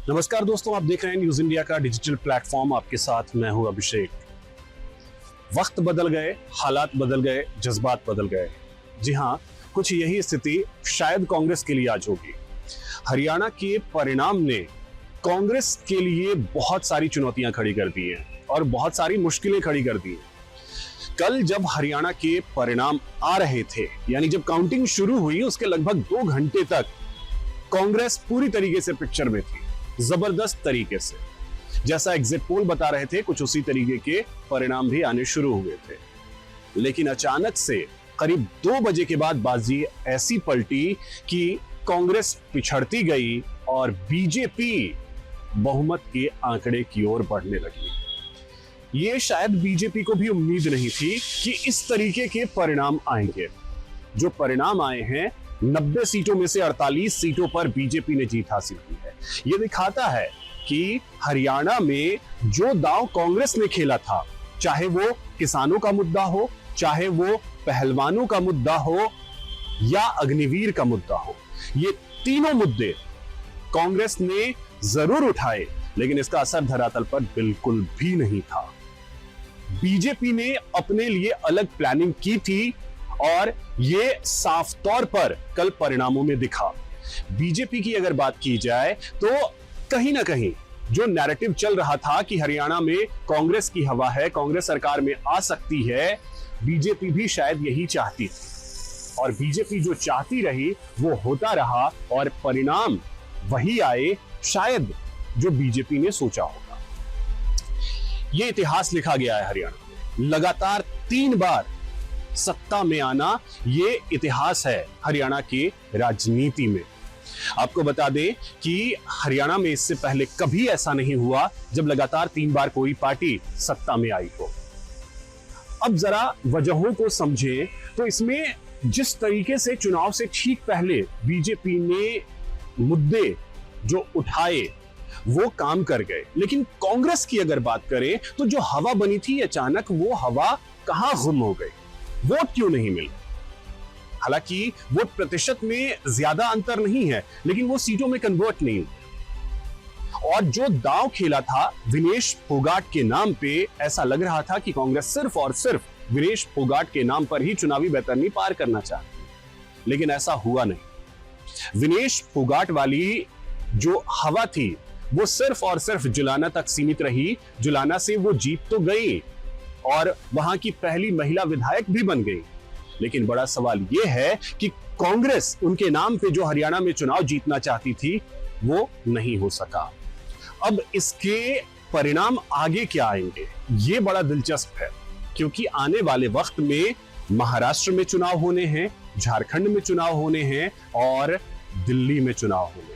नमस्कार दोस्तों, आप देख रहे हैं न्यूज इंडिया का डिजिटल प्लेटफॉर्म। आपके साथ मैं हूं अभिषेक। वक्त बदल गए, हालात बदल गए, जज्बात बदल गए। जी हां, कुछ यही स्थिति शायद कांग्रेस के लिए आज होगी। हरियाणा के परिणाम ने कांग्रेस के लिए बहुत सारी चुनौतियां खड़ी कर दी हैं और बहुत सारी मुश्किलें खड़ी कर दी हैं। कल जब हरियाणा के परिणाम आ रहे थे, यानी जब काउंटिंग शुरू हुई, उसके लगभग 2 घंटे तक कांग्रेस पूरी तरीके से पिक्चर में थी, जबरदस्त तरीके से। जैसा एग्जिट पोल बता रहे थे, कुछ उसी तरीके के परिणाम भी आने शुरू हुए थे। लेकिन अचानक से करीब 2 बजे के बाद बाजी ऐसी पलटी कि कांग्रेस पिछड़ती गई और बीजेपी बहुमत के आंकड़े की ओर बढ़ने लगी। ये शायद बीजेपी को भी उम्मीद नहीं थी कि इस तरीके के परिणाम आएंगे। जो परिणाम आए हैं, 90 सीटों में से 48 सीटों पर बीजेपी ने जीत हासिल की है। यह दिखाता है कि हरियाणा में जो दांव कांग्रेस ने खेला था, चाहे वो किसानों का मुद्दा हो, चाहे वो पहलवानों का मुद्दा हो या अग्निवीर का मुद्दा हो, ये तीनों मुद्दे कांग्रेस ने जरूर उठाए, लेकिन इसका असर धरातल पर बिल्कुल भी नहीं था। बीजेपी ने अपने लिए अलग प्लानिंग की थी और यह साफ तौर पर कल परिणामों में दिखा। बीजेपी की अगर बात की जाए तो कहीं ना कहीं जो नैरेटिव चल रहा था कि हरियाणा में कांग्रेस की हवा है, कांग्रेस सरकार में आ सकती है, बीजेपी भी शायद यही चाहती थी और बीजेपी जो चाहती रही वो होता रहा और परिणाम वही आए शायद जो बीजेपी ने सोचा होगा। यह इतिहास लिखा गया है हरियाणा में। लगातार 3 बार सत्ता में आना, यह इतिहास है हरियाणा के राजनीति में। आपको बता दें कि हरियाणा में इससे पहले कभी ऐसा नहीं हुआ जब लगातार 3 बार कोई पार्टी सत्ता में आई हो। अब जरा वजहों को समझें तो इसमें जिस तरीके से चुनाव से ठीक पहले बीजेपी ने मुद्दे जो उठाए वो काम कर गए। लेकिन कांग्रेस की अगर बात करें तो जो हवा बनी थी, अचानक वो हवा कहां गुम हो गई? वोट क्यों नहीं मिले? हालांकि वोट प्रतिशत में ज्यादा अंतर नहीं है, लेकिन वो सीटों में कन्वर्ट नहीं हुए। और जो दांव खेला था विनेश फोगाट के नाम पे, ऐसा लग रहा था कि कांग्रेस सिर्फ और सिर्फ विनेश फोगाट के नाम पर ही चुनावी बैतरनी पार करना चाहती है, लेकिन ऐसा हुआ नहीं। विनेश फोगाट वाली जो हवा थी वो सिर्फ और सिर्फ जुलाना तक सीमित रही। जुलाना से वो जीत तो गई और वहां की पहली महिला विधायक भी बन गई, लेकिन बड़ा सवाल यह है कि कांग्रेस उनके नाम पे जो हरियाणा में चुनाव जीतना चाहती थी वो नहीं हो सका। अब इसके परिणाम आगे क्या आएंगे, ये बड़ा दिलचस्प है, क्योंकि आने वाले वक्त में महाराष्ट्र में चुनाव होने हैं, झारखंड में चुनाव होने हैं और दिल्ली में चुनाव होने हैं।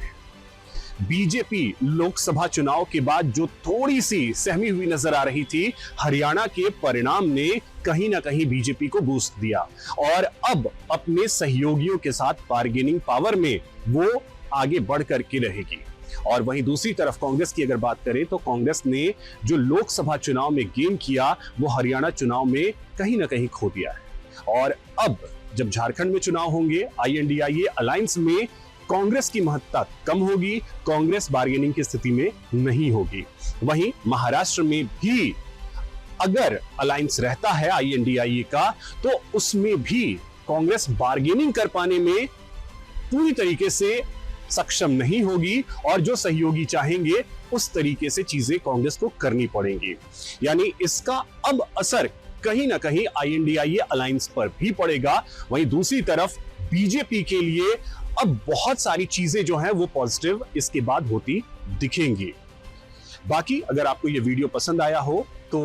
बीजेपी लोकसभा चुनाव के बाद जो थोड़ी सी सहमी हुई नजर आ रही थी, हरियाणा के परिणाम ने कहीं ना कहीं बीजेपी को बूस्ट दिया और अब अपने सहयोगियों के साथ बार्गेनिंग पावर में वो आगे बढ़ करके रहेगी। और वहीं दूसरी तरफ कांग्रेस की अगर बात करें तो कांग्रेस ने जो लोकसभा चुनाव में गेन किया वो हरियाणा चुनाव में कहीं ना कहीं खो दिया है। और अब जब झारखंड में चुनाव होंगे, INDIA अलायंस में कांग्रेस की महत्ता कम होगी, कांग्रेस बार्गेनिंग की स्थिति में नहीं होगी। वहीं महाराष्ट्र में भी अगर अलायंस रहता है INDIA का, तो उसमें भी कांग्रेस बार्गेनिंग कर पाने में पूरी तरीके से सक्षम नहीं होगी और जो सहयोगी चाहेंगे उस तरीके से चीजें कांग्रेस को करनी पड़ेंगी। यानी इसका अब असर कहीं ना कहीं INDIA अलायंस पर भी पड़ेगा। वहीं दूसरी तरफ बीजेपी के लिए अब बहुत सारी चीजें जो हैं वो पॉजिटिव इसके बाद होती दिखेंगी। बाकी अगर आपको ये वीडियो पसंद आया हो तो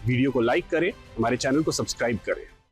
वीडियो को लाइक करें, हमारे चैनल को सब्सक्राइब करें।